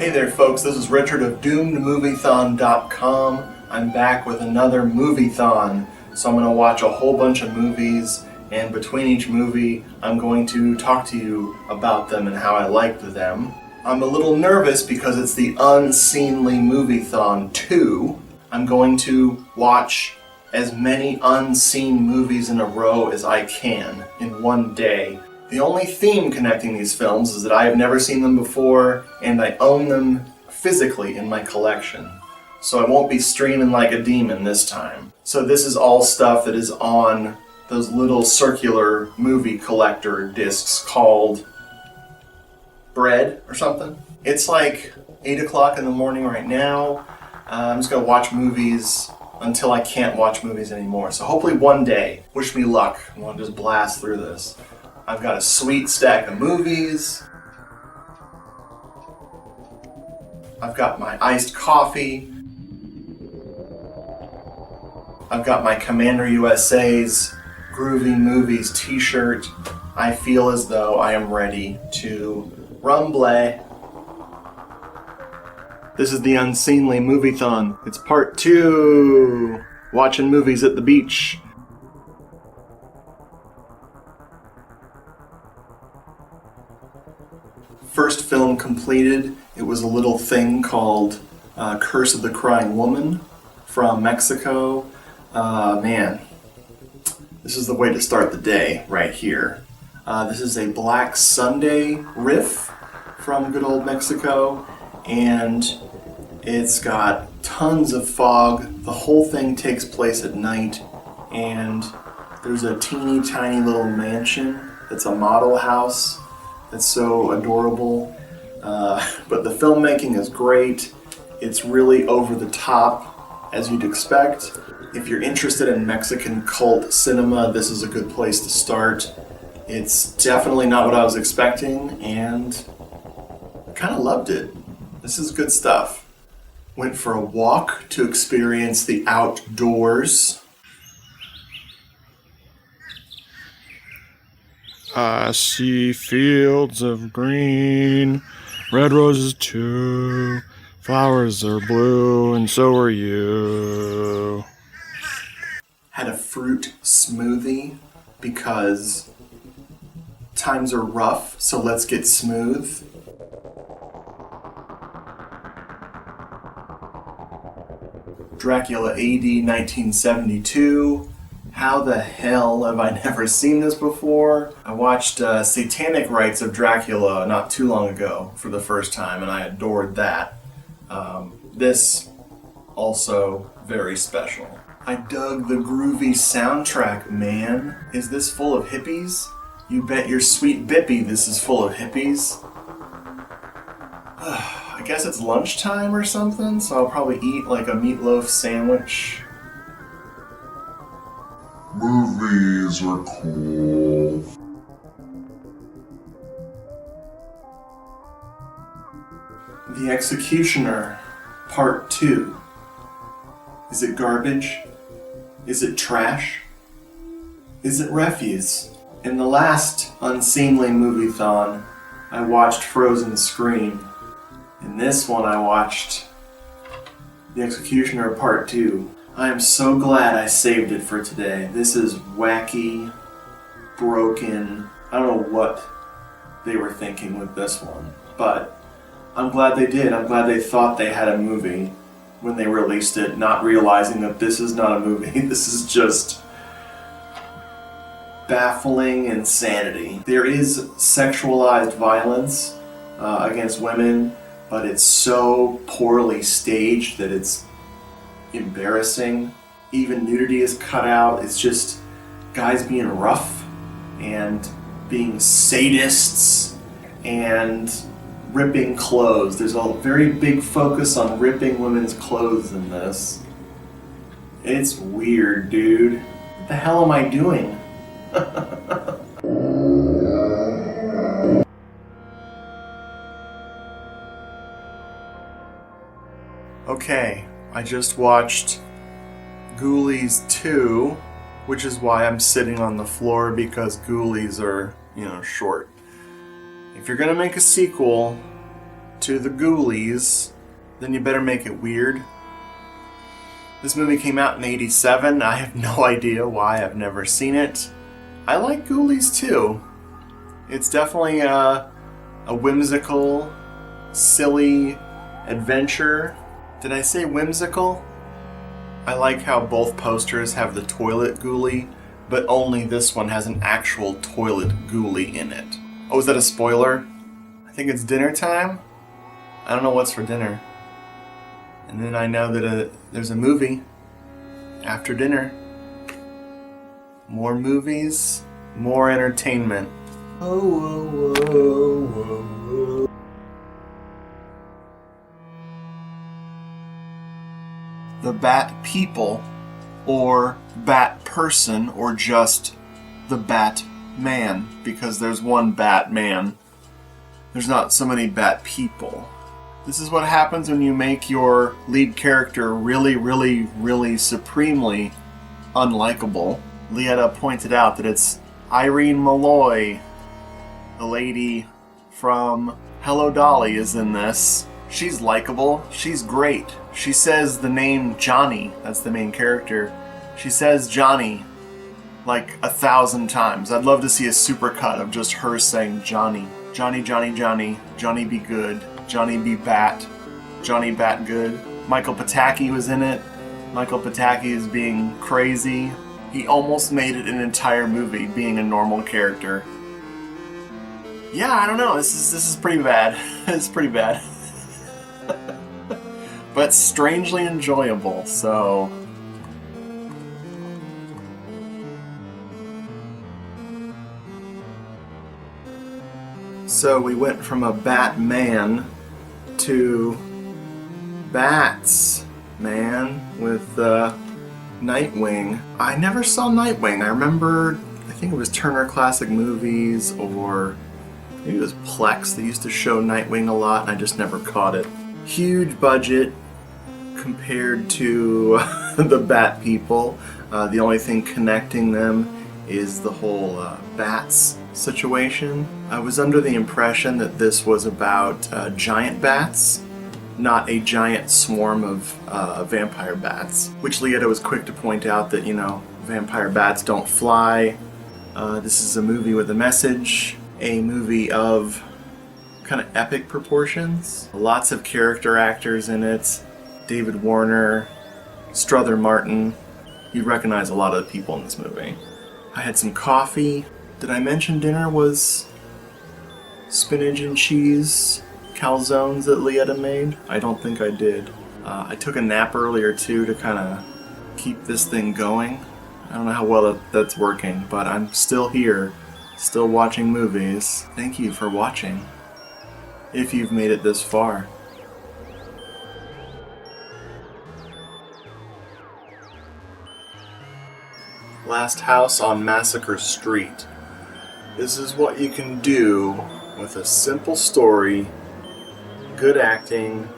Hey there folks, this is Richard of DoomedMoviethon.com. I'm back with another Moviethon. So I'm going to watch a whole bunch of movies, and between each movie I'm going to talk to you about them and how I liked them. I'm a little nervous because it's the Unseemly Moviethon 2. I'm going to watch as many unseen movies in a row as I can in one day. The only theme connecting these films is that I have never seen them before, and I own them physically in my collection. So I won't be streaming like a demon this time. So this is all stuff that is on those little circular movie collector discs called Bread or something. It's like 8 o'clock in the morning right now. I'm just gonna watch movies until I can't watch movies anymore. So hopefully one day, wish me luck. I want to just blast through this. I've got a sweet stack of movies. I've got my iced coffee. I've got my Commander USA's Groovy Movies t-shirt. I feel as though I am ready to rumble. This is the Unseemly Moviethon. It's part 2. Watching movies at the beach. First film completed, it was a little thing called Curse of the Crying Woman from Mexico. Man, this is the way to start the day right here. This is a Black Sunday riff from good old Mexico, and it's got tons of fog. The whole thing takes place at night, and there's a teeny tiny little mansion that's a model house. It's so adorable, but the filmmaking is great. It's really over the top, as you'd expect. If you're interested in Mexican cult cinema, this is a good place to start. It's definitely not what I was expecting, and I kind of loved it. This is good stuff. Went for a walk to experience the outdoors. I see fields of green, red roses too, flowers are blue, and so are you. Had a fruit smoothie because times are rough, so let's get smooth. Dracula AD 1972. How the hell have I never seen this before? I watched Satanic Rites of Dracula not too long ago for the first time, and I adored that. This, also very special. I dug the groovy soundtrack, man. Is this full of hippies? You bet your sweet bippy this is full of hippies. I guess it's lunchtime or something, so I'll probably eat like a meatloaf sandwich. Movies are cool. The Executioner, Part 2. Is it garbage? Is it trash? Is it refuse? In the last Unseemly Moviethon, I watched Frozen Scream. In this one, I watched The Executioner, Part 2. I am so glad I saved it for today. This is wacky, broken. I don't know what they were thinking with this one, but I'm glad they did. I'm glad they thought they had a movie when they released it, not realizing that this is not a movie. This is just baffling insanity. There is sexualized violence against women, but it's so poorly staged that it's embarrassing. Even nudity is cut out. It's just guys being rough and being sadists and ripping clothes. There's a very big focus on ripping women's clothes in this. It's weird, dude. What the hell am I doing? Okay, I just watched Ghoulies 2, which is why I'm sitting on the floor, because Ghoulies are, short. If you're gonna make a sequel to the Ghoulies, then you better make it weird. This movie came out in '87. I have no idea why. I've never seen it. I like Ghoulies too. It's definitely a whimsical, silly adventure. Did I say whimsical? I like how both posters have the toilet ghoulie, but only this one has an actual toilet ghoulie in it. Oh, is that a spoiler? I think it's dinner time. I don't know what's for dinner. And then I know that there's a movie after dinner. More movies, more entertainment. Oh, oh, oh, oh, oh. The Bat People, or Bat Person, or just the Batman, because there's one Batman. There's not so many Bat People. This is what happens when you make your lead character really, really, really supremely unlikable. Leetta pointed out that it's Irene Malloy, the lady from Hello Dolly, is in this. She's likable. She's great. She says the name Johnny. That's the main character. She says Johnny like 1,000 times. I'd love to see a supercut of just her saying Johnny. Johnny, Johnny, Johnny. Johnny be good. Johnny be bat. Johnny bat good. Michael Pataki was in it. Michael Pataki is being crazy. He almost made it an entire movie being a normal character. Yeah, I don't know. This is pretty bad. It's pretty bad. But strangely enjoyable, so... So we went from a Batman to Bats Man with Nightwing. I never saw Nightwing. I remember, I think it was Turner Classic Movies, or maybe it was Plex that used to show Nightwing a lot, and I just never caught it. Huge budget compared to the Bat People. The only thing connecting them is the whole bats situation. I was under the impression that this was about giant bats, not a giant swarm of vampire bats, which Leetta was quick to point out that, you know, vampire bats don't fly. This is a movie with a message, a movie of kind of epic proportions. Lots of character actors in it. David Warner, Strother Martin. You'd recognize a lot of the people in this movie. I had some coffee. Did I mention dinner was spinach and cheese calzones that Leetta made? I don't think I did. I took a nap earlier too to kind of keep this thing going. I don't know how well that's working, but I'm still here, still watching movies. Thank you for watching, if you've made it this far. Last House on Massacre Street. This is what you can do with a simple story, good acting,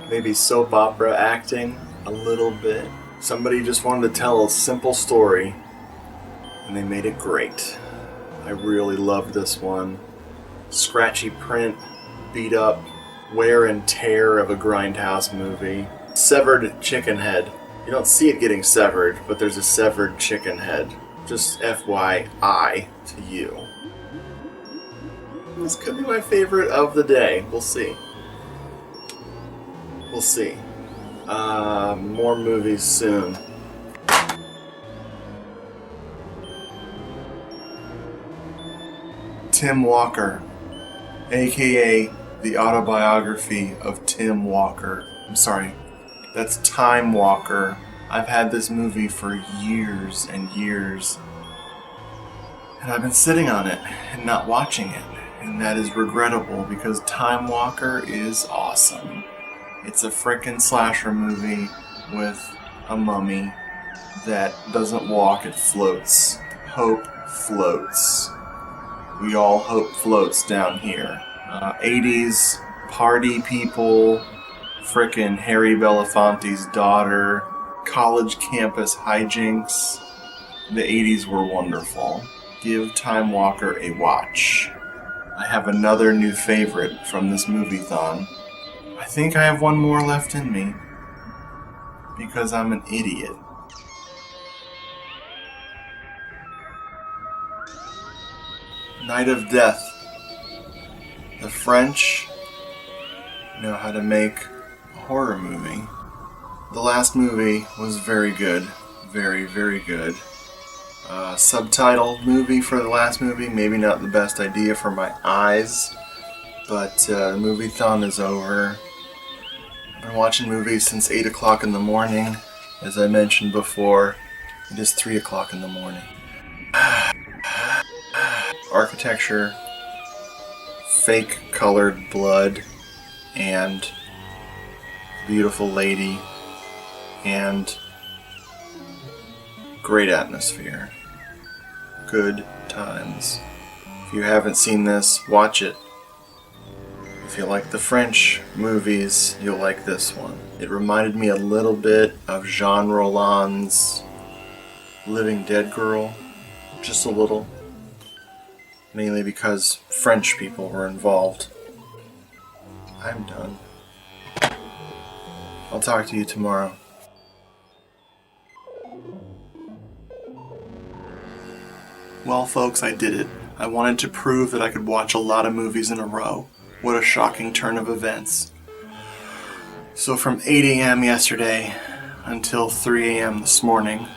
maybe soap opera acting a little bit. Somebody just wanted to tell a simple story, and they made it great. I really loved this one. Scratchy print, beat up, wear and tear of a grindhouse movie. Severed chicken head. You don't see it getting severed, but there's a severed chicken head. Just FYI to you. This could be my favorite of the day. We'll see. We'll see. More movies soon. Tim Walker, aka the autobiography of Tim Walker. I'm sorry, that's Time Walker. I've had this movie for years and years, and I've been sitting on it and not watching it, and that is regrettable because Time Walker is awesome. It's a frickin' slasher movie with a mummy that doesn't walk, it floats. Hope floats. We all hope floats down here. 80s party people, frickin' Harry Belafonte's daughter, college campus hijinks. The 80s were wonderful. Give Time Walker a watch. I have another new favorite from this moviethon. I think I have one more left in me. Because I'm an idiot. Night of Death. The French know how to make a horror movie. The last movie was very good. Very, very good. Subtitled movie for the last movie. Maybe not the best idea for my eyes. But the movie-thon is over. I've been watching movies since 8 o'clock in the morning. As I mentioned before, it is 3 o'clock in the morning. Architecture, fake colored blood, and beautiful lady, and great atmosphere. Good times. If you haven't seen this, watch it. If you like the French movies, you'll like this one. It reminded me a little bit of Jean Roland's Living Dead Girl. Just a little. Mainly because French people were involved. I'm done. I'll talk to you tomorrow. Well, folks, I did it. I wanted to prove that I could watch a lot of movies in a row. What a shocking turn of events. So from 8 a.m. yesterday until 3 a.m. this morning,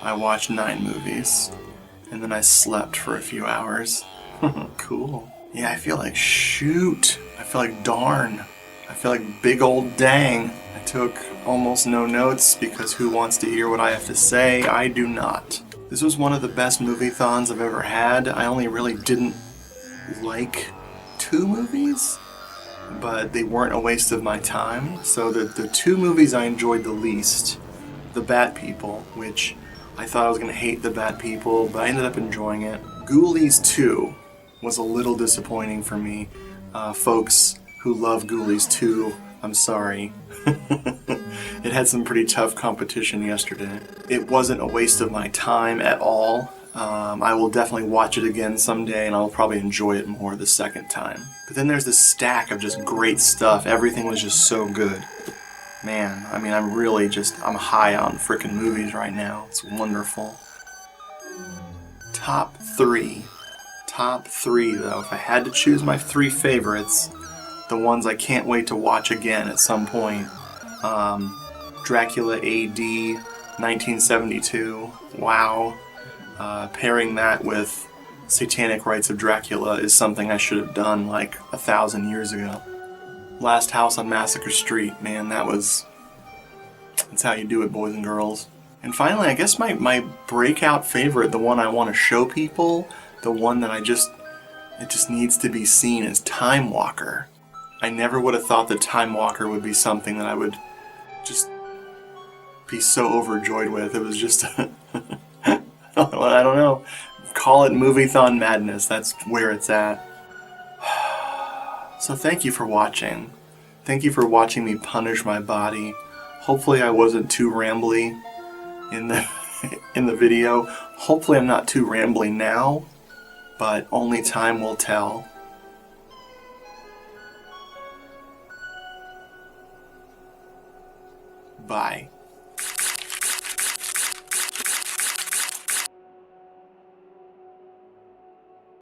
I watched 9 movies. And then I slept for a few hours. Cool. Yeah, I feel like shoot. I feel like darn. I feel like big old dang. I took almost no notes because who wants to hear what I have to say? I do not. This was one of the best movie-thons I've ever had. I only really didn't like 2 movies, but they weren't a waste of my time. So the 2 movies I enjoyed the least, The Bat People, which I thought I was going to hate The Bat People, but I ended up enjoying it. Ghoulies 2 was a little disappointing for me. Folks who love Ghoulies 2, I'm sorry. It had some pretty tough competition yesterday. It wasn't a waste of my time at all. I will definitely watch it again someday, and I'll probably enjoy it more the second time. But then there's this stack of just great stuff. Everything was just so good. Man, I mean, I'm high on frickin' movies right now. It's wonderful. Top 3. Top 3, though. If I had to choose my 3 favorites, the ones I can't wait to watch again at some point, Dracula AD 1972. Wow. Pairing that with Satanic Rites of Dracula is something I should have done like 1,000 years ago. Last House on Massacre Street, man, that's how you do it, boys and girls. And finally, I guess my breakout favorite, the one I want to show people, the one that it just needs to be seen, is Time Walker. I never would have thought that Time Walker would be something that I would just be so overjoyed with. It was just, I don't know, call it Moviethon madness. That's where it's at. So thank you for watching. Thank you for watching me punish my body. Hopefully I wasn't too rambly in the video. Hopefully I'm not too rambly now, but only time will tell. Bye.